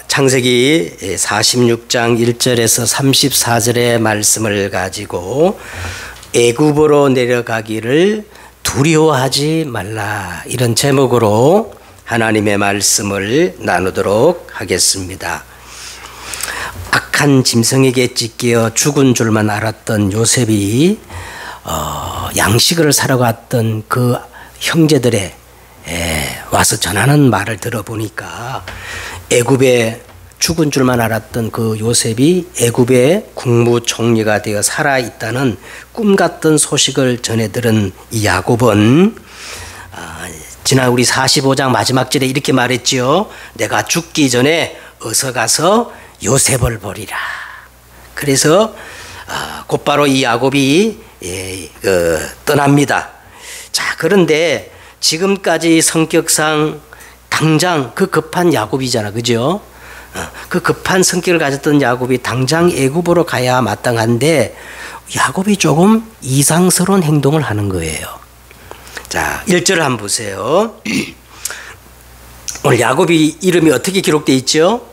창세기 46장 1절에서 34절의 말씀을 가지고 애굽으로 내려가기를 두려워하지 말라, 이런 제목으로 하나님의 말씀을 나누도록 하겠습니다. 악한 짐승에게 찢겨 죽은 줄만 알았던 요셉이 양식을 사러 갔던 그 형제들의 와서 전하는 말을 들어보니까 애굽에 죽은 줄만 알았던 그 요셉이 애굽의 국무총리가 되어 살아있다는 꿈같던 소식을 전해 들은 이 야곱은 지난 우리 45장 마지막 절에 이렇게 말했지요. 내가 죽기 전에 어서 가서 요셉을 보리라. 그래서 곧바로 이 야곱이 떠납니다. 자, 그런데 지금까지 성격상 당장 그 급한 야곱이잖아, 그죠? 그 급한 성격을 가졌던 야곱이 당장 애굽으로 가야 마땅한데 야곱이 조금 이상스러운 행동을 하는 거예요. 자, 1절을 한번 보세요. 오늘 야곱이 이름이 어떻게 기록되어 있죠?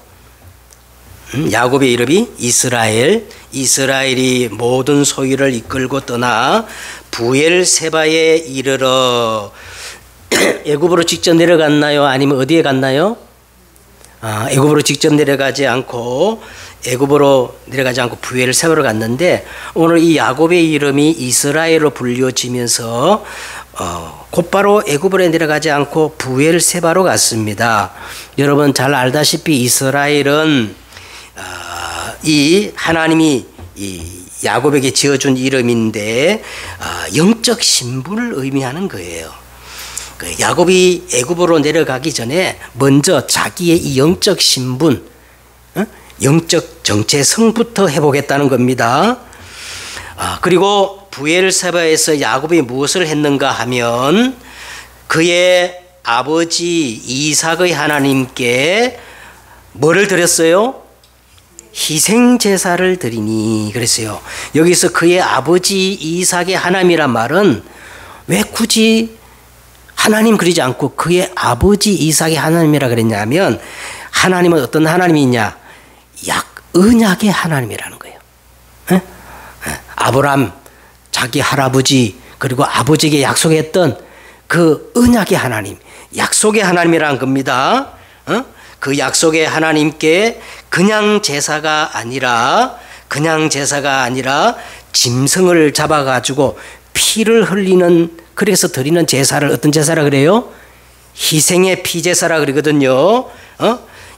야곱의 이름이 이스라엘. 이스라엘이 모든 소유를 이끌고 떠나 부엘세바에 이르러 애굽으로 직접 내려갔나요? 아니면 어디에 갔나요? 애굽으로 직접 내려가지 않고 부엘세바로 갔는데 오늘 이 야곱의 이름이 이스라엘로 불려지면서 곧바로 애굽으로 내려가지 않고 부엘세바로 갔습니다. 여러분 잘 알다시피 이스라엘은 이 하나님이 이 야곱에게 지어준 이름인데 영적 신분을 의미하는 거예요. 야곱이 애굽으로 내려가기 전에 먼저 자기의 이 영적 신분, 영적 정체성부터 해보겠다는 겁니다. 그리고 부엘세바에서 야곱이 무엇을 했는가 하면 그의 아버지 이삭의 하나님께 뭐를 드렸어요? 희생제사를 드리니 그랬어요. 여기서 그의 아버지 이삭의 하나님이란 말은 왜 굳이 하나님 그러지 않고 그의 아버지 이삭의 하나님이라 그랬냐면 하나님은 어떤 하나님이냐? 언약의 하나님이라는 거예요. 아브람 자기 할아버지 그리고 아버지에게 약속했던 그 언약의 하나님, 약속의 하나님이라는 겁니다. 그 약속의 하나님께 그냥 제사가 아니라 짐승을 잡아가지고 피를 흘리는, 그래서 드리는 제사를 어떤 제사라 그래요? 희생의 피제사라 그러거든요.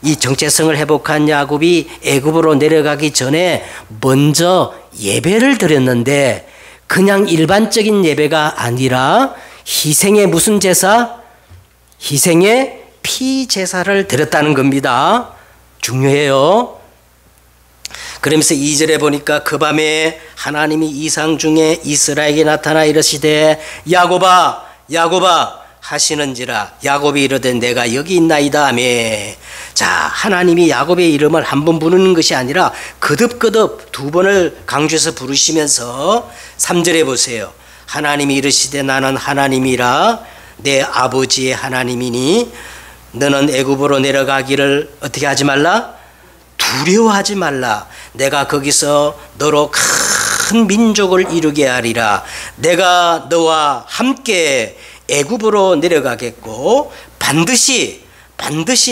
이 정체성을 회복한 야곱이 애굽으로 내려가기 전에 먼저 예배를 드렸는데 그냥 일반적인 예배가 아니라 희생의 무슨 제사? 희생의 피제사를 드렸다는 겁니다. 중요해요. 그러면서 2절에 보니까 그 밤에 하나님이 이상 중에 이스라엘에게 나타나 이르시되 야곱아 야곱아 하시는지라. 야곱이 이르되 내가 여기 있나이다 하며. 자, 하나님이 야곱의 이름을 한 번 부르는 것이 아니라 거듭거듭 두 번을 강조해서 부르시면서 3절에 보세요. 하나님이 이르시되 나는 하나님이라 내 아버지의 하나님이니 너는 애굽으로 내려가기를 어떻게 하지 말라? 두려워하지 말라. 내가 거기서 너로 큰 민족을 이루게 하리라. 내가 너와 함께 애굽으로 내려가겠고 반드시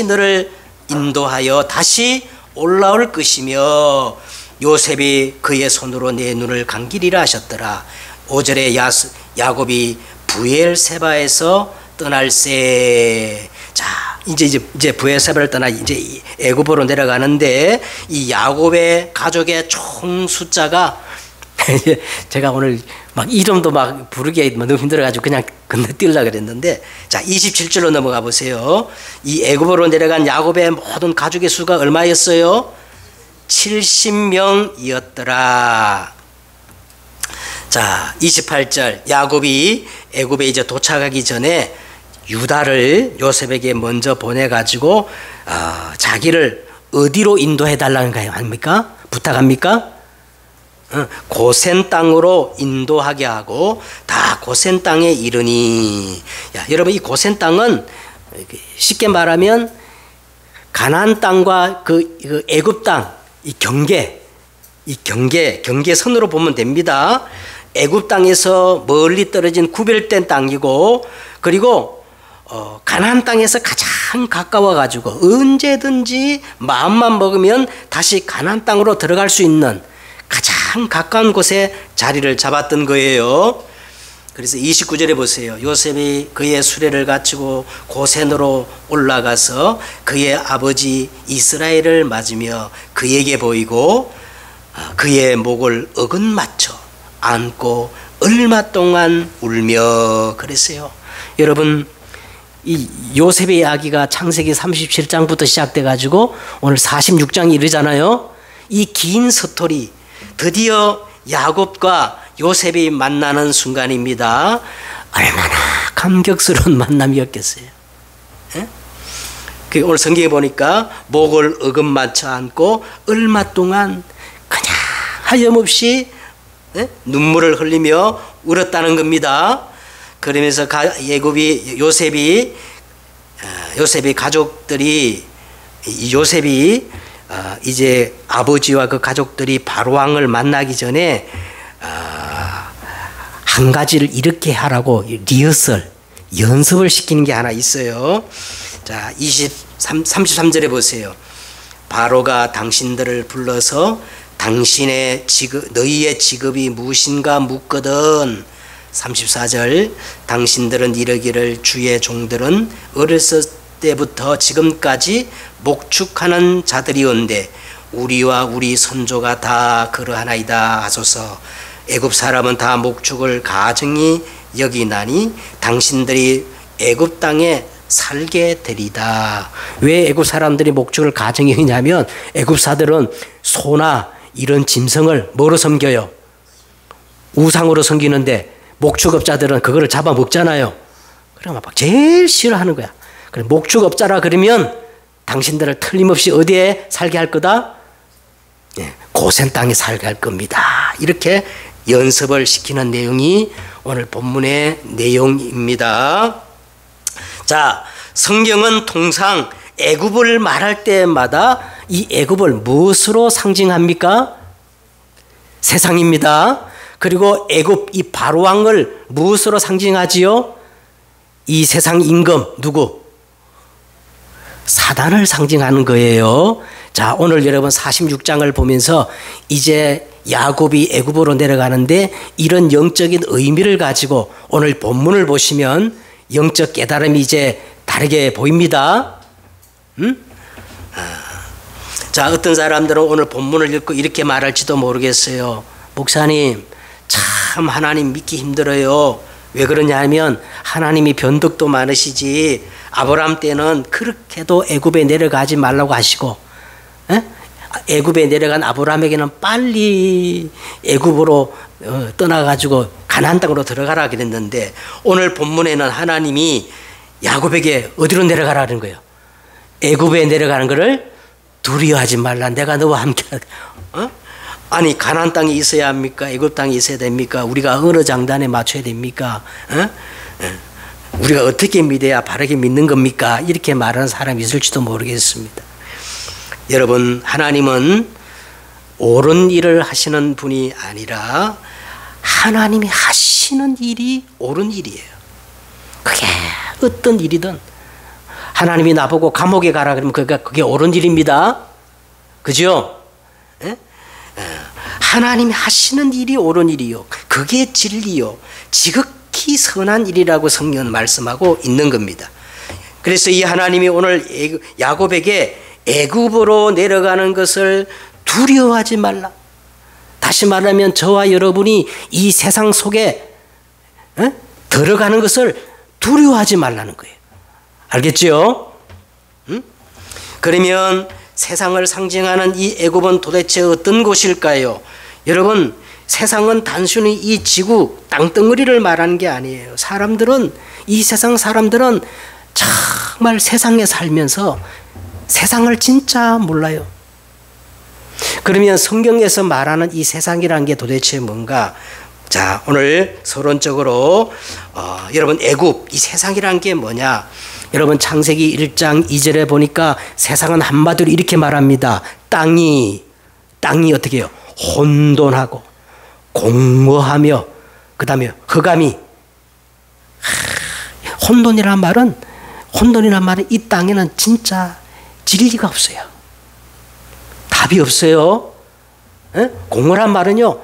너를 인도하여 다시 올라올 것이며 요셉이 그의 손으로 내 눈을 감기리라 하셨더라. 5절에 야곱이 부엘세바에서 떠날세. 자, 이제 부엘세바를 떠나 이제 애굽으로 내려가는데 이 야곱의 가족의 총 숫자가 제가 오늘 막 이름도 막 부르기 너무 힘들어가지고 그냥 건너뛰려고 그랬는데, 자 27절로 넘어가 보세요. 이 애굽으로 내려간 야곱의 모든 가족의 수가 얼마였어요? 70명이었더라. 자 28절 야곱이 애굽에 이제 도착하기 전에 유다를 요셉에게 먼저 보내가지고 자기를 어디로 인도해 달라는 거예요? 합니까? 부탁합니까? 고센 땅으로 인도하게 하고 다 고센 땅에 이르니. 야, 여러분 이 고센 땅은 쉽게 말하면 가나안 땅과 그 애굽 땅, 이 경계선으로 보면 됩니다. 애굽 땅에서 멀리 떨어진 구별된 땅이고, 그리고 가나안 땅에서 가장 가까워 가지고 언제든지 마음만 먹으면 다시 가나안 땅으로 들어갈 수 있는 가장 가까운 곳에 자리를 잡았던 거예요. 그래서 29절에 보세요. 요셉이 그의 수레를 갖추고 고센으로 올라가서 그의 아버지 이스라엘을 맞으며 그에게 보이고 그의 목을 어긋맞춰 안고 얼마 동안 울며 그랬어요. 여러분, 이 요셉의 이야기가 창세기 37장부터 시작돼 가지고 오늘 46장이 이르잖아요. 이 긴 스토리, 드디어 야곱과 요셉이 만나는 순간입니다. 얼마나 감격스러운 만남이었겠어요. 예? 오늘 성경에 보니까 목을 어긋맞춰 안고 얼마 동안 그냥 하염없이 눈물을 흘리며 울었다는 겁니다. 그러면서 요셉이 가족들이 요셉이 이제 아버지와 그 가족들이 바로왕을 만나기 전에 한 가지를 이렇게 하라고 리허설, 연습을 시키는 게 하나 있어요. 자, 33절에 보세요. 바로가 당신들을 불러서 너희의 직업이 무엇인가 묻거든. 34절, 당신들은 이르기를 주의 종들은 어렸을 때부터 지금까지 목축하는 자들이온데 우리와 우리 선조가 다 그러하나이다 하소서. 애굽 사람은 다 목축을 가증히 여기나니 당신들이 애굽 땅에 살게 되리다. 왜 애굽 사람들이 목축을 가증히 여기냐면 애굽사들은 소나 이런 짐승을 뭐로 섬겨요? 우상으로 섬기는데 목축업자들은 그거를 잡아먹잖아요. 그러면 막 제일 싫어하는 거야. 그래, 목축업자라 그러면 당신들을 틀림없이 어디에 살게 할 거다? 고센 땅에 살게 할 겁니다. 이렇게 연습을 시키는 내용이 오늘 본문의 내용입니다. 자, 성경은 통상 애굽을 말할 때마다 이 애굽을 무엇으로 상징합니까? 세상입니다. 그리고 애굽 이 바로왕을 무엇으로 상징하지요? 이 세상 임금 누구? 사단을 상징하는 거예요. 자, 오늘 여러분 46장을 보면서 이제 야곱이 애굽으로 내려가는데 이런 영적인 의미를 가지고 오늘 본문을 보시면 영적 깨달음이 이제 다르게 보입니다. 자, 어떤 사람들은 오늘 본문을 읽고 이렇게 말할지도 모르겠어요. 목사님, 참 하나님 믿기 힘들어요. 왜 그러냐 하면 하나님이 변덕도 많으시지 아브라함 때는 그렇게도 애굽에 내려가지 말라고 하시고 애굽에 내려간 아브라함에게는 빨리 애굽으로 떠나가지고 가나안 땅으로 들어가라 그랬는데 오늘 본문에는 하나님이 야곱에게 어디로 내려가라는 거예요? 애굽에 내려가는 것을 두려워하지 말라. 내가 너와 함께 아니 가나안 땅에 있어야 합니까? 애굽 땅에 있어야 됩니까? 우리가 어느 장단에 맞춰야 됩니까? 우리가 어떻게 믿어야 바르게 믿는 겁니까? 이렇게 말하는 사람이 있을지도 모르겠습니다. 여러분, 하나님은 옳은 일을 하시는 분이 아니라 하나님이 하시는 일이 옳은 일이에요. 그게 어떤 일이든 하나님이 나보고 감옥에 가라 그러면 그게 옳은 일입니다. 그죠? 하나님이 하시는 일이 옳은 일이요. 그게 진리요. 지극히 선한 일이라고 성경은 말씀하고 있는 겁니다. 그래서 이 하나님이 오늘 야곱에게 애굽으로 내려가는 것을 두려워하지 말라. 다시 말하면 저와 여러분이 이 세상 속에 들어가는 것을 두려워하지 말라는 거예요. 알겠죠? 그러면 세상을 상징하는 이 애굽은 도대체 어떤 곳일까요? 여러분, 세상은 단순히 이 지구 땅덩어리를 말하는 게 아니에요. 이 세상 사람들은 정말 세상에 살면서 세상을 진짜 몰라요. 그러면 성경에서 말하는 이 세상이라는 게 도대체 뭔가? 자, 오늘 서론적으로 여러분 애굽 이 세상이라는 게 뭐냐? 여러분 창세기 1장 2절에 보니까 세상은 한마디로 이렇게 말합니다. 땅이 어떻게 해요? 혼돈하고 공허하며 그 다음에 흑암이. 혼돈이란 말은 이 땅에는 진짜 진리가 없어요. 답이 없어요. 에? 공허란 말은요,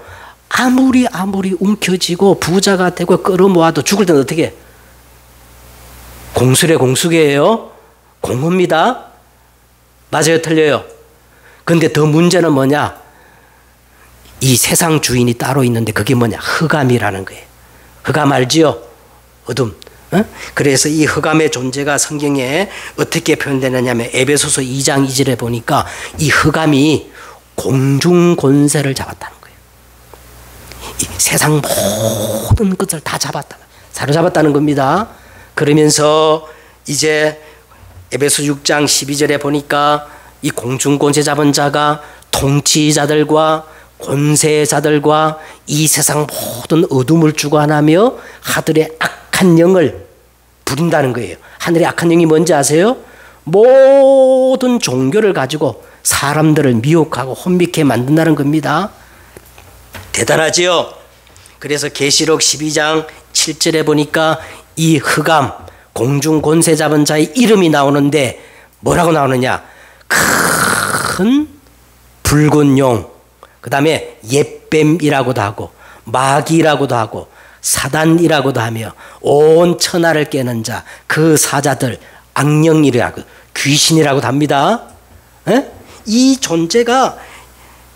아무리 움켜쥐고 부자가 되고 끌어모아도 죽을 때는 어떻게 해? 공수래공수계예요. 공허입니다. 맞아요, 틀려요? 근데 더 문제는 뭐냐? 이 세상 주인이 따로 있는데 그게 뭐냐? 흑암이라는 거예요. 흑암 알지요? 어둠. 그래서 이 흑암의 존재가 성경에 어떻게 표현되느냐 하면 에베소서 2장 2절에 보니까 이 흑암이 공중권세를 잡았다는 거예요. 이 세상 모든 것을 다 사로잡았다는 겁니다. 그러면서 이제 에베소 6장 12절에 보니까 이 공중권세 잡은 자가 통치자들과 권세자들과 이 세상 모든 어둠을 주관하며 하늘의 악한 영을 부린다는 거예요. 하늘의 악한 영이 뭔지 아세요? 모든 종교를 가지고 사람들을 미혹하고 혼미케 만든다는 겁니다. 대단하지요? 그래서 계시록 12장 7절에 보니까 이 흑암, 공중 권세 잡은 자의 이름이 나오는데 뭐라고 나오느냐? 큰 붉은 용, 그 다음에 옛뱀이라고도 하고 마귀라고도 하고 사단이라고도 하며 온 천하를 깨는 자, 그 사자들, 악령이라고 귀신이라고도 합니다. 에? 이 존재가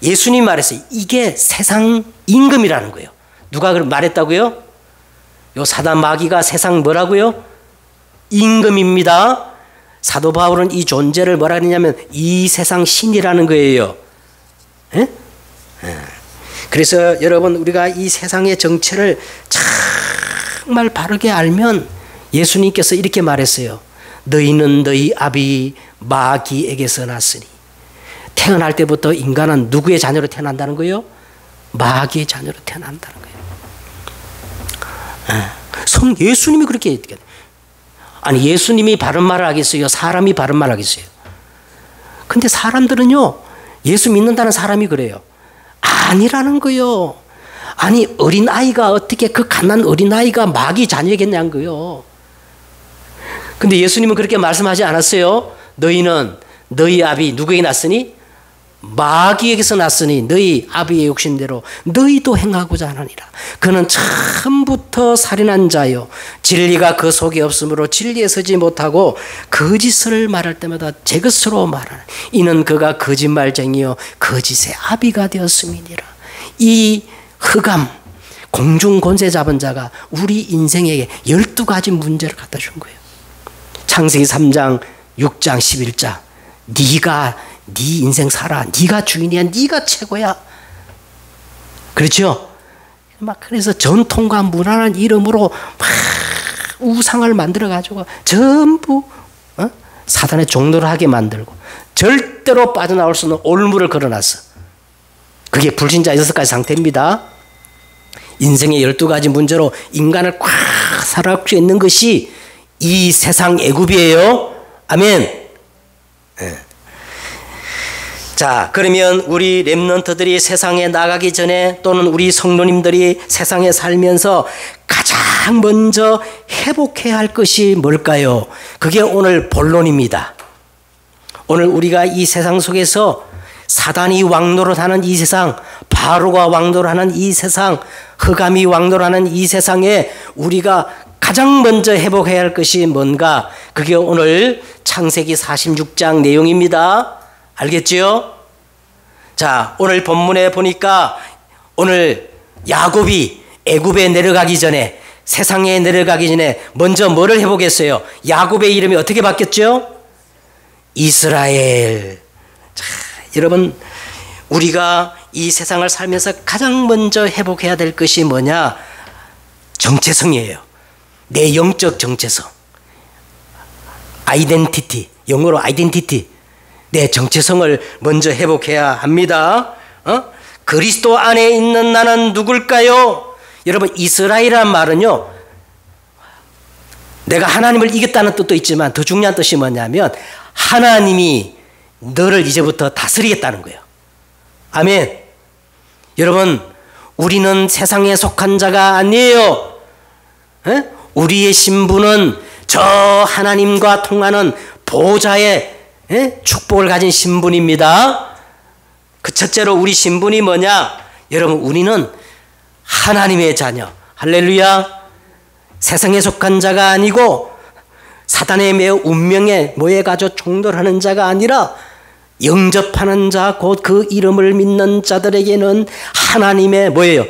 예수님이 말했어요. 이게 세상 임금이라는 거예요. 누가 그럼 말했다고요? 요 사단 마귀가 세상 뭐라고요? 임금입니다. 사도 바울은 이 존재를 뭐라 그러냐면 이 세상 신이라는 거예요. 에? 그래서 여러분 우리가 이 세상의 정체를 정말 바르게 알면 예수님께서 이렇게 말했어요. 너희는 너희 아비 마귀에게서 났으니. 태어날 때부터 인간은 누구의 자녀로 태어난다는 거예요? 마귀의 자녀로 태어난다는 거예요. 성 예수님이 그렇게 얘기해요. 아니 예수님이 바른 말을 하겠어요? 사람이 바른 말을 하겠어요? 근데 사람들은요, 예수 믿는다는 사람이 그래요. 아니라는 거요. 아니 어린아이가 어떻게 그 갓난 어린아이가 마귀 자녀겠냐는 거요. 근데 예수님은 그렇게 말씀하지 않았어요. 너희는 너희 아비 누구에게 났으니? 마귀에게서 났으니 너희 아비의 욕심대로 너희도 행하고자 하느니라. 그는 처음부터 살인한 자요, 진리가 그 속에 없으므로 진리에 서지 못하고 거짓을 말할 때마다 제 것으로 말하는 이는 그가 거짓말쟁이요 거짓의 아비가 되었음이니라. 이 흑암 공중 권세 잡은 자가 우리 인생에게 12가지 문제를 갖다 준 거예요. 창세기 3장 6장 11장 네가 네 인생 살아. 네가 주인이야. 네가 최고야. 그렇죠? 막 그래서 전통과 무난한 이름으로 막 우상을 만들어 가지고 전부 사단의 종노를 하게 만들고 절대로 빠져나올 수 없는 올무를 걸어놨어. 그게 불신자 6가지 상태입니다. 인생의 12가지 문제로 인간을 꽉 사로잡고 있는 것이 이 세상 애굽이에요. 아멘. 자, 그러면 우리 렘넌트들이 세상에 나가기 전에 또는 우리 성도님들이 세상에 살면서 가장 먼저 회복해야 할 것이 뭘까요? 그게 오늘 본론입니다. 오늘 우리가 이 세상 속에서 사단이 왕노릇하는 이 세상, 바로가 왕노릇하는 이 세상, 흑암이 왕노릇하는 이 세상에 우리가 가장 먼저 회복해야 할 것이 뭔가? 그게 오늘 창세기 46장 내용입니다. 알겠지요? 자, 오늘 본문에 보니까 오늘 야곱이 애굽에 내려가기 전에, 세상에 내려가기 전에 먼저 뭐를 회복했어요? 야곱의 이름이 어떻게 바뀌었죠? 이스라엘. 자, 여러분 우리가 이 세상을 살면서 가장 먼저 회복해야 될 것이 뭐냐? 정체성이에요. 내 영적 정체성. 아이덴티티. 영어로 아이덴티티. 내 정체성을 먼저 회복해야 합니다. 그리스도 안에 있는 나는 누굴까요? 여러분 이스라엘이란 말은요, 내가 하나님을 이겼다는 뜻도 있지만 더 중요한 뜻이 뭐냐면 하나님이 너를 이제부터 다스리겠다는 거예요. 아멘. 여러분, 우리는 세상에 속한 자가 아니에요. 에? 우리의 신분은 저 하나님과 통하는 보좌의 축복을 가진 신분입니다. 그 첫째로 우리 신분이 뭐냐? 여러분, 우리는 하나님의 자녀. 할렐루야. 세상에 속한 자가 아니고 사단의 매우 운명에 모여가지고 종돌하는 자가 아니라 영접하는 자, 곧 그 이름을 믿는 자들에게는 하나님의 뭐예요?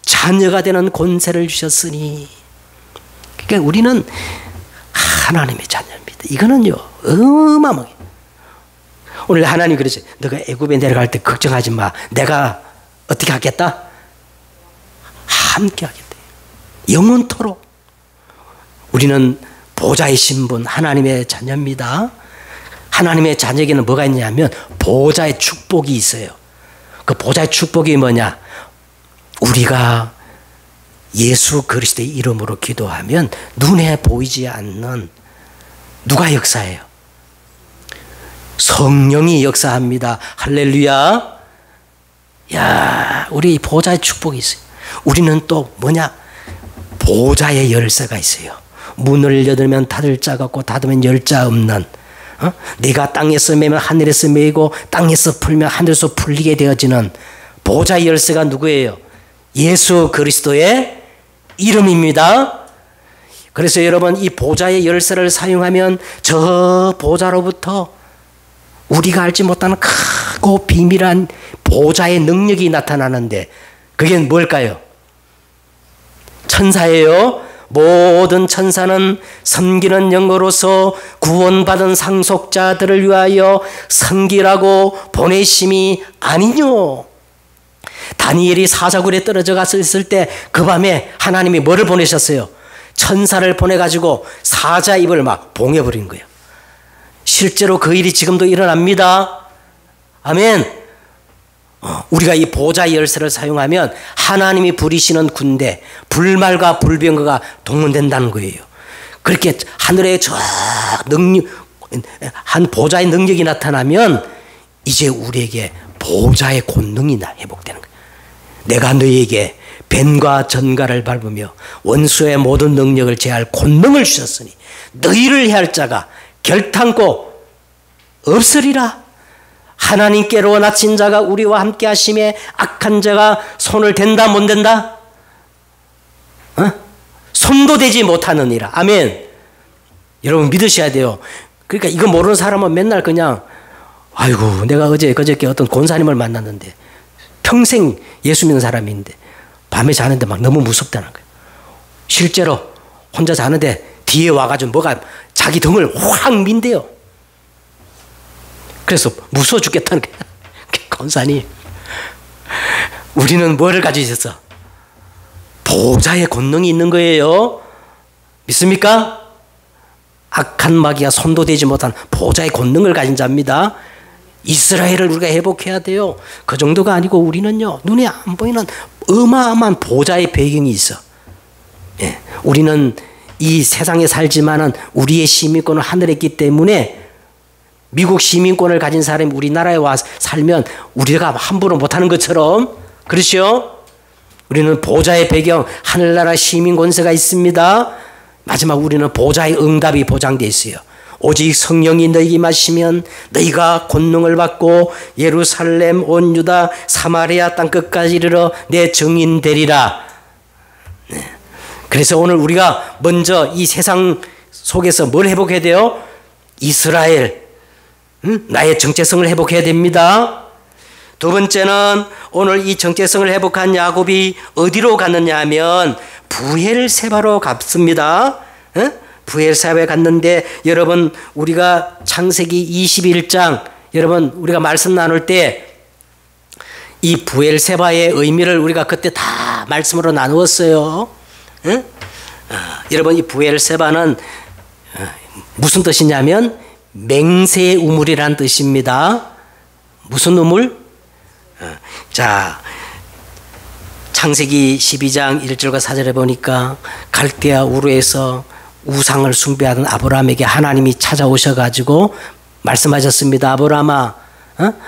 자녀가 되는 권세를 주셨으니. 그러니까 우리는 하나님의 자녀입니다. 이거는요, 어마어마하게. 오늘 하나님 그러지. 너가 애굽에 내려갈 때 걱정하지 마. 내가 어떻게 하겠다? 함께 하겠다. 영원토록. 우리는 보좌의 신분, 하나님의 자녀입니다. 하나님의 자녀에게는 뭐가 있냐면 보좌의 축복이 있어요. 그 보좌의 축복이 뭐냐? 우리가 예수 그리스도의 이름으로 기도하면 눈에 보이지 않는 누가 역사해요? 성령이 역사합니다. 할렐루야. 야, 우리 보좌의 축복이 있어요. 우리는 또 뭐냐? 보좌의 열쇠가 있어요. 문을 열면 닫을 자가 없고 닫으면 열 자 없는. 네가 땅에서 매면 하늘에서 매이고 땅에서 풀면 하늘에서 풀리게 되어지는 보좌의 열쇠가 누구예요? 예수 그리스도의 이름입니다. 그래서 여러분, 이 보좌의 열쇠를 사용하면 저 보좌로부터 우리가 알지 못하는 크고 비밀한 보좌의 능력이 나타나는데 그게 뭘까요? 천사예요. 모든 천사는 섬기는 영으로서 구원받은 상속자들을 위하여 섬기라고 보내심이 아니뇨. 다니엘이 사자굴에 떨어져 갔을 때 그 밤에 하나님이 뭐를 보내셨어요? 천사를 보내가지고 사자 입을 막 봉해버린 거예요. 실제로 그 일이 지금도 일어납니다. 아멘. 우리가 이 보좌 열쇠를 사용하면 하나님이 부리시는 군대, 불말과 불병거가 동원된다는 거예요. 그렇게 하늘에 저 능력, 한 보좌의 능력이 나타나면 이제 우리에게 보좌의 권능이 회복되는 거예요. 내가 너희에게 뱀과 전갈을 밟으며 원수의 모든 능력을 제할 권능을 주셨으니 너희를 해할 자가 결탄코 없으리라. 하나님께로 나친 자가 우리와 함께 하심에 악한 자가 손을 댄다 못 댄다? 손도 대지 못하느니라. 아멘. 여러분 믿으셔야 돼요. 그러니까 이거 모르는 사람은 맨날 그냥 아이고 내가 어제 그저께 어떤 권사님을 만났는데 평생 예수 믿는 사람인데 밤에 자는데 막 너무 무섭다는 거예요. 실제로 혼자 자는데 뒤에 와가지고 뭐가 자기 등을 확 민대요. 그래서 무서워 죽겠다는 거야. 권사님. 우리는 뭐를 가지고 있었어? 보좌의 권능이 있는 거예요. 믿습니까? 악한 마귀가 손도 대지 못한 보좌의 권능을 가진 자입니다. 이스라엘을 우리가 회복해야 돼요. 그 정도가 아니고 우리는요, 눈에 안 보이는 어마어마한 보좌의 배경이 있어. 예. 우리는 이 세상에 살지만은 우리의 시민권은 하늘에 있기 때문에 미국 시민권을 가진 사람이 우리나라에 와서 살면 우리가 함부로 못하는 것처럼, 그렇죠? 우리는 보좌의 배경, 하늘나라 시민 권세가 있습니다. 마지막 우리는 보좌의 응답이 보장되어 있어요. 오직 성령이 너희에게 임하시면 너희가 권능을 받고 예루살렘 온 유다 사마리아 땅끝까지 이르러 내 증인 되리라. 네. 그래서 오늘 우리가 먼저 이 세상 속에서 뭘 회복해야 돼요? 이스라엘, 나의 정체성을 회복해야 됩니다. 두 번째는 오늘 이 정체성을 회복한 야곱이 어디로 갔느냐 하면 부엘세바로 갔습니다. 부엘세바에 갔는데 여러분 우리가 창세기 21장 여러분 우리가 말씀 나눌 때 이 부엘세바의 의미를 우리가 그때 다 말씀으로 나누었어요. 여러분 이 부엘세바는 무슨 뜻이냐면 맹세의 우물이란 뜻입니다. 무슨 우물? 자, 창세기 12장 1절과 4절에 보니까 갈대아 우르에서 우상을 숭배하던 아브라함에게 하나님이 찾아오셔가지고 말씀하셨습니다. 아브라함아,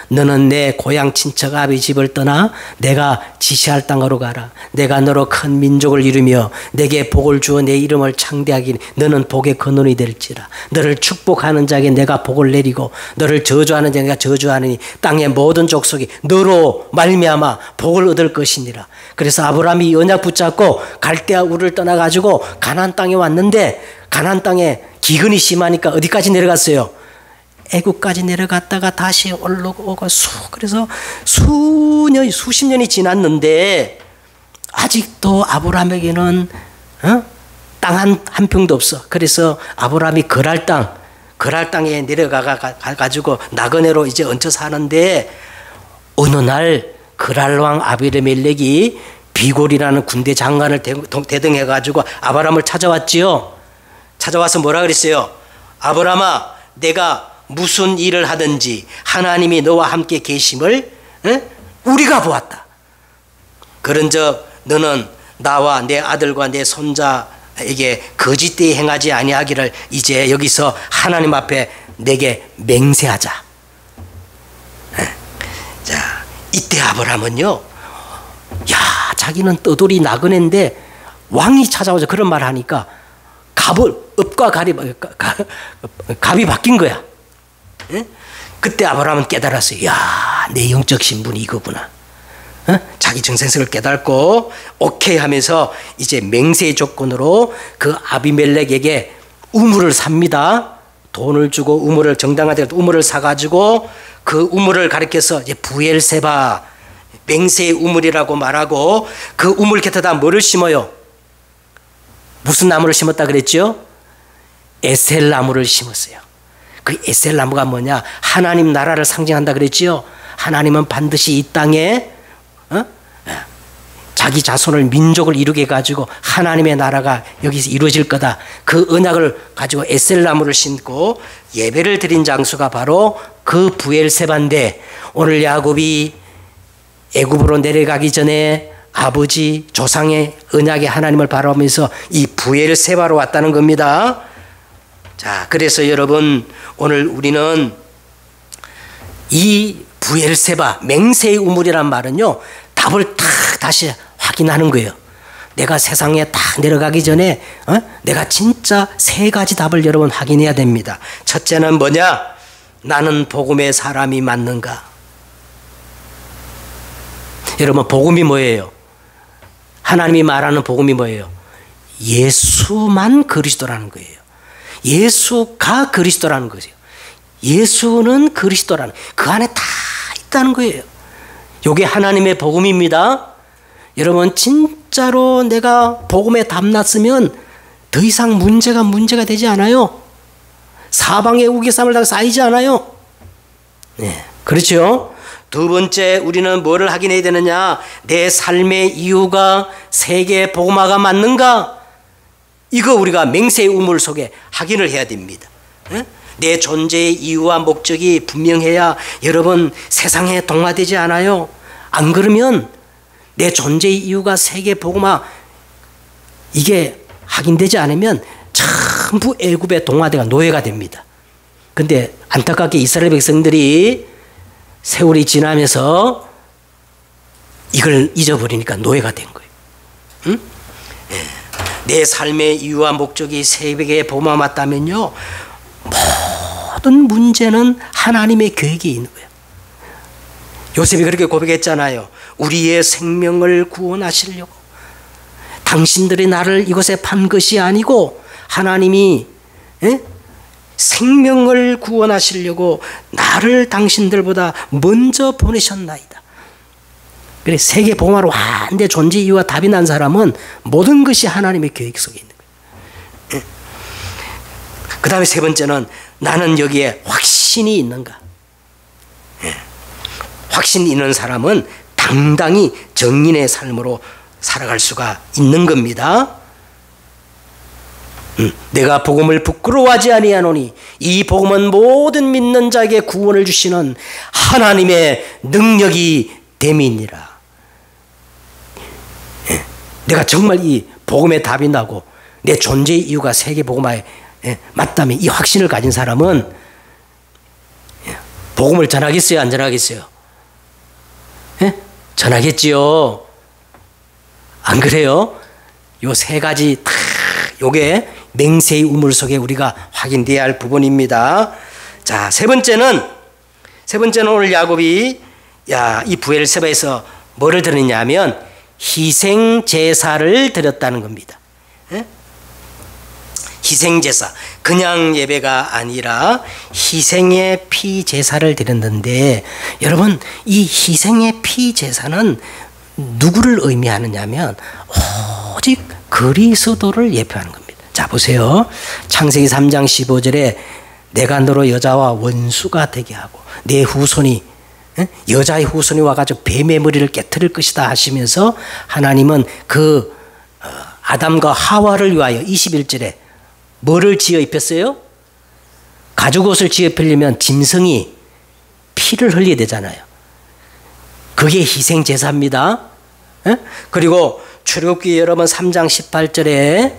너는 내 고향 친척 아비 집을 떠나 내가 지시할 땅으로 가라. 내가 너로 큰 민족을 이루며 내게 복을 주어 내 이름을 창대하기니 너는 복의 근원이 될지라. 너를 축복하는 자에게 내가 복을 내리고 너를 저주하는 자에게 내가 저주하느니 땅의 모든 족속이 너로 말미암아 복을 얻을 것이니라. 그래서 아브라함이 언약 붙잡고 갈대아 우르를 떠나가지고 가나안 땅에 왔는데 가나안 땅에 기근이 심하니까 어디까지 내려갔어요? 애국까지 내려갔다가 다시 올라오고 그래서 수십 년이 지났는데 아직도 아브라함에게는 땅 한 평도 없어. 그래서 아브라함이 거랄 땅에 내려가가지고 나그네로 이제 얹혀 사는데 어느 날 거랄 왕 아비르멜렉이 비골이라는 군대 장관을 대등해가지고 아브라함을 찾아왔지요. 찾아와서 뭐라 그랬어요? 아브라함아, 내가 무슨 일을 하든지 하나님이 너와 함께 계심을 우리가 보았다. 그런즉 너는 나와 내 아들과 내 손자에게 거짓되이 행하지 아니하기를 이제 여기서 하나님 앞에 내게 맹세하자. 자, 이때 아브라함은요, 야, 자기는 떠돌이 나그네인데 왕이 찾아오자 그런 말을 하니까 업과 갑이 바뀐 거야. 그때 아브라함은 깨달았어요. 야, 내 영적 신분이 이거구나. 자기 정체성을 깨닫고 오케이 하면서 이제 맹세의 조건으로 그 아비멜렉에게 우물을 삽니다. 돈을 주고 우물을 정당하게 우물을 사가지고 그 우물을 가리켜서 이제 부엘세바 맹세의 우물이라고 말하고 그 우물 곁에다 뭐를 심어요? 무슨 나무를 심었다 그랬죠? 에셀 나무를 심었어요. 그 에셀 나무가 뭐냐? 하나님 나라를 상징한다 그랬지요. 하나님은 반드시 이 땅에 자기 자손을 민족을 이루게 해가지고 하나님의 나라가 여기서 이루어질 거다. 그 언약을 가지고 에셀 나무를 심고 예배를 드린 장소가 바로 그 부엘세바인데 오늘 야곱이 애굽으로 내려가기 전에 아버지 조상의 언약의 하나님을 바라보면서 이 부엘세바로 왔다는 겁니다. 자, 그래서 여러분 오늘 우리는 이 부엘세바 맹세의 우물이란 말은요, 답을 딱 다시 확인하는 거예요. 내가 세상에 딱 내려가기 전에 내가 진짜 세 가지 답을 여러분 확인해야 됩니다. 첫째는 뭐냐? 나는 복음의 사람이 맞는가? 여러분 복음이 뭐예요? 하나님이 말하는 복음이 뭐예요? 예수만 그리스도라는 거예요. 예수가 그리스도라는 거죠. 예수는 그리스도라는 그 안에 다 있다는 거예요. 이게 하나님의 복음입니다. 여러분 진짜로 내가 복음에 담났으면 더 이상 문제가 되지 않아요. 사방에 우겨쌈을 다 쌓이지 않아요. 네, 그렇죠. 두 번째 우리는 뭐를 확인해야 되느냐? 내 삶의 이유가 세계 복음화가 맞는가? 이거 우리가 맹세의 우물 속에 확인을 해야 됩니다. 내 존재의 이유와 목적이 분명해야 여러분 세상에 동화되지 않아요. 안 그러면 내 존재의 이유가 세계 복음화 이게 확인되지 않으면 전부 애굽의 동화대가 노예가 됩니다. 근데 안타깝게 이스라엘 백성들이 세월이 지나면서 이걸 잊어버리니까 노예가 된 거예요. 응? 내 삶의 이유와 목적이 세계의 복음화 맞다면요, 모든 문제는 하나님의 계획에 있는 거예요. 요셉이 그렇게 고백했잖아요. 우리의 생명을 구원하시려고 당신들이 나를 이곳에 판 것이 아니고 하나님이 생명을 구원하시려고 나를 당신들보다 먼저 보내셨나이다. 그래, 세계 복음화로 완대 존재 이유와 답이 난 사람은 모든 것이 하나님의 계획 속에 있는 거예요. 그 다음에 세 번째는 나는 여기에 확신이 있는가? 확신이 있는 사람은 당당히 정인의 삶으로 살아갈 수가 있는 겁니다. 내가 복음을 부끄러워하지 아니하노니 이 복음은 모든 믿는 자에게 구원을 주시는 하나님의 능력이 됨이니라. 내가 정말 이 복음의 답이 나고 내 존재의 이유가 세계복음화에 맞다면 이 확신을 가진 사람은 복음을 전하겠어요? 안 전하겠어요? 전하겠지요. 안 그래요? 요 세 가지 다 요게 맹세의 우물 속에 우리가 확인돼야 할 부분입니다. 자, 세 번째는 오늘 야곱이 이 브엘세바에서 뭐를 드렸냐 하면 희생 제사를 드렸다는 겁니다. 희생 제사, 그냥 예배가 아니라 희생의 피 제사를 드렸는데, 여러분 이 희생의 피 제사는 누구를 의미하느냐면 오직 그리스도를 예표하는 겁니다. 자, 보세요. 창세기 3장 15절에 내가 너로 여자와 원수가 되게 하고 내 후손이 여자의 후손이 와가지고 뱀의 머리를 깨트릴 것이다 하시면서 하나님은 그 아담과 하와를 위하여 21절에 뭐를 지어 입혔어요? 가죽옷을 지어 입히려면 짐승이 피를 흘려야 되잖아요. 그게 희생 제사입니다. 그리고 출애굽기 여러분 3장 18절에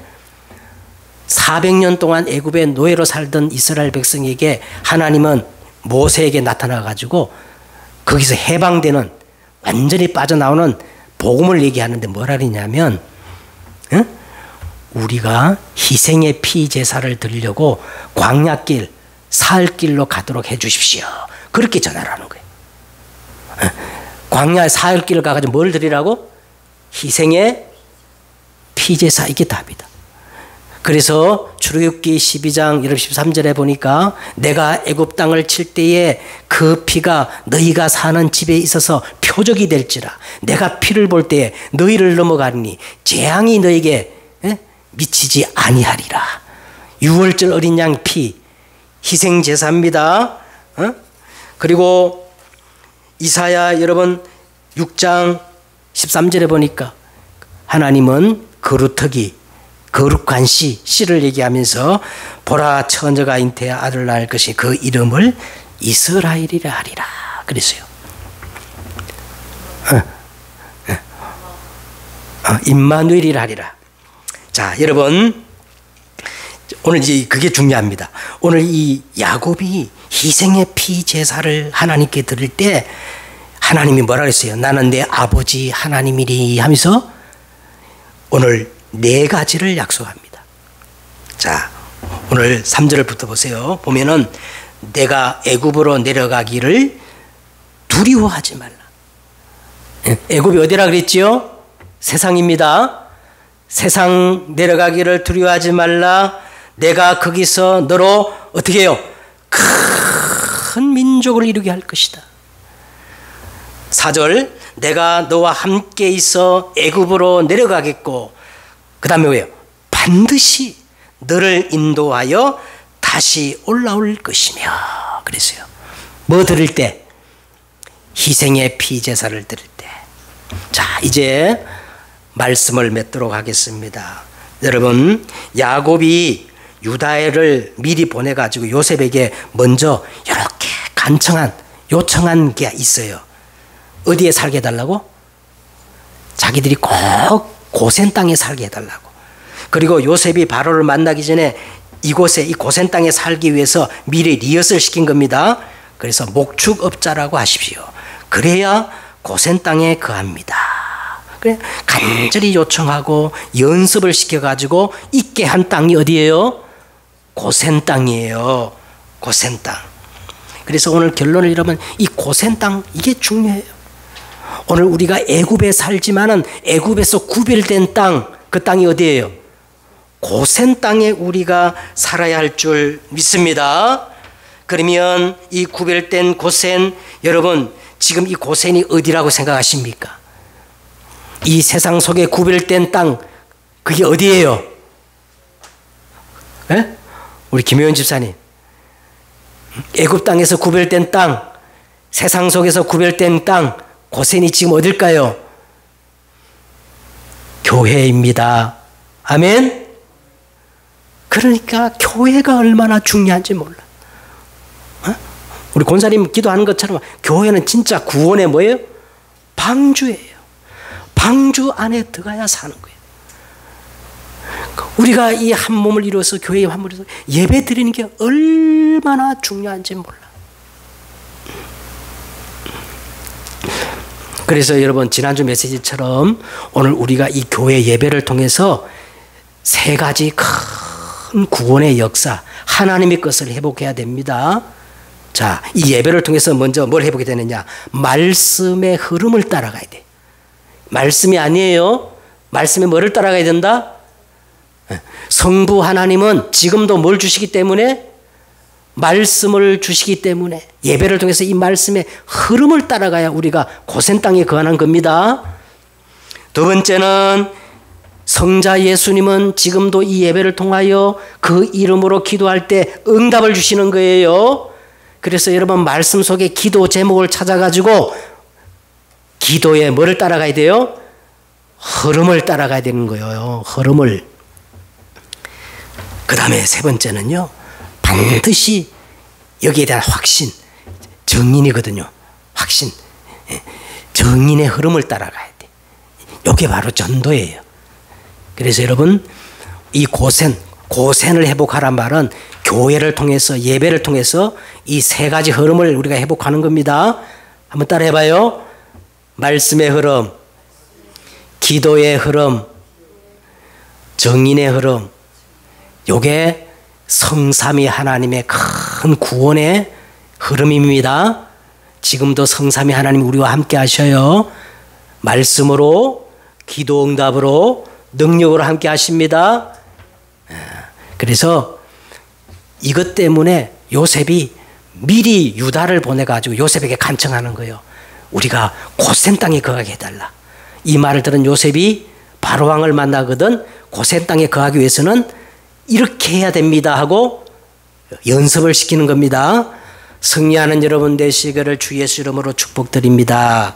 400년 동안 애굽의 노예로 살던 이스라엘 백성에게 하나님은 모세에게 나타나 가지고 거기서 해방되는, 완전히 빠져나오는 복음을 얘기하는데 뭐라 그러냐면 우리가 희생의 피 제사를 드리려고 광야길, 사흘길로 가도록 해 주십시오. 그렇게 전하라는 거예요. 광야 사흘길을 가가지고 뭘 드리라고? 희생의 피 제사, 이게 답이다. 그래서 출애굽기 12장 13절에 보니까 내가 애굽 땅을 칠 때에 그 피가 너희가 사는 집에 있어서 표적이 될지라 내가 피를 볼 때에 너희를 넘어가니 재앙이 너에게 미치지 아니하리라. 6월절 어린 양 피, 희생 제사입니다. 그리고 이사야 여러분 6장 13절에 보니까 하나님은 거루터기, 거룩한 씨를 얘기하면서 보라 처녀가 잉태하 아들을 낳을 것이 그 이름을 이스라엘이라 하리라 그랬어요. 임마누엘이라 하리라. 자, 여러분 오늘 이제 그게 중요합니다. 오늘 이 야곱이 희생의 피 제사를 하나님께 드릴 때 하나님이 뭐라 그랬어요? 나는 내 아버지 하나님이리 하면서 오늘 네 가지를 약속합니다. 자, 오늘 3절부터 보세요. 보면은 내가 애굽으로 내려가기를 두려워하지 말라. 애굽이 어디라 그랬지요? 세상입니다. 세상 내려가기를 두려워하지 말라. 내가 거기서 너로 어떻게 해요? 큰 민족을 이루게 할 것이다. 4절 내가 너와 함께 있어 애굽으로 내려가겠고 그 다음에 왜요? 반드시 너를 인도하여 다시 올라올 것이며 그랬어요. 뭐 드릴 때? 희생의 피 제사를 드릴 때. 자, 이제 말씀을 맺도록 하겠습니다. 여러분, 야곱이 유다를 미리 보내가지고 요셉에게 먼저 이렇게 요청한 게 있어요. 어디에 살게 해달라고? 자기들이 꼭 고센 땅에 살게 해달라고. 그리고 요셉이 바로를 만나기 전에 이곳에 이 고센 땅에 살기 위해서 미리 리허설 시킨 겁니다. 그래서 목축업자라고 하십시오. 그래야 고센 땅에 거합니다. 그래 간절히 요청하고 연습을 시켜가지고 있게 한 땅이 어디예요? 고센 땅이에요. 고센 땅. 그래서 오늘 결론을 이러면 이 고센 땅 이게 중요해요. 오늘 우리가 애굽에 살지만은 애굽에서 구별된 땅, 그 땅이 어디예요? 고센 땅에 우리가 살아야 할 줄 믿습니다. 그러면 이 구별된 고센, 여러분 지금 이 고센이 어디라고 생각하십니까? 이 세상 속에 구별된 땅, 그게 어디예요? 에? 우리 김효연 집사님, 애굽 땅에서 구별된 땅, 세상 속에서 구별된 땅, 고센이 지금 어딜까요? 교회입니다. 아멘? 그러니까 교회가 얼마나 중요한지 몰라. 우리 권사님 기도하는 것처럼 교회는 진짜 구원의 뭐예요? 방주예요. 방주 안에 들어가야 사는 거예요. 우리가 이 한 몸을 이루어서 교회의 한 몸을 이루어서 예배 드리는 게 얼마나 중요한지 몰라. 그래서 여러분 지난주 메시지처럼 오늘 우리가 이 교회 예배를 통해서 세 가지 큰 구원의 역사, 하나님의 것을 회복해야 됩니다. 자, 이 예배를 통해서 먼저 뭘 회복이 되느냐? 말씀의 흐름을 따라가야 돼. 말씀이 아니에요. 말씀에 뭐를 따라가야 된다? 성부 하나님은 지금도 뭘 주시기 때문에? 말씀을 주시기 때문에 예배를 통해서 이 말씀의 흐름을 따라가야 우리가 고센 땅에 거하는 겁니다. 두 번째는 성자 예수님은 지금도 이 예배를 통하여 그 이름으로 기도할 때 응답을 주시는 거예요. 그래서 여러분 말씀 속에 기도 제목을 찾아가지고 기도에 뭐를 따라가야 돼요? 흐름을 따라가야 되는 거예요. 흐름을. 그 다음에 세 번째는요. 반드시 여기에 대한 확신, 정인이거든요. 확신, 정인의 흐름을 따라가야 돼. 이게 바로 전도예요. 그래서 여러분 이 고센을 회복하란 말은 교회를 통해서 예배를 통해서 이 세 가지 흐름을 우리가 회복하는 겁니다. 한번 따라해봐요. 말씀의 흐름, 기도의 흐름, 정인의 흐름. 요게 성삼위 하나님의 큰 구원의 흐름입니다. 지금도 성삼위 하나님 우리와 함께 하셔요. 말씀으로, 기도 응답으로, 능력으로 함께 하십니다. 그래서 이것 때문에 요셉이 미리 유다를 보내가지고 요셉에게 간청하는 거예요. 우리가 고센 땅에 거하게 해달라. 이 말을 들은 요셉이 바로왕을 만나거든 고센 땅에 거하기 위해서는 이렇게 해야 됩니다 하고 연습을 시키는 겁니다. 승리하는 여러분 되시기를 주 예수 이름으로 축복드립니다.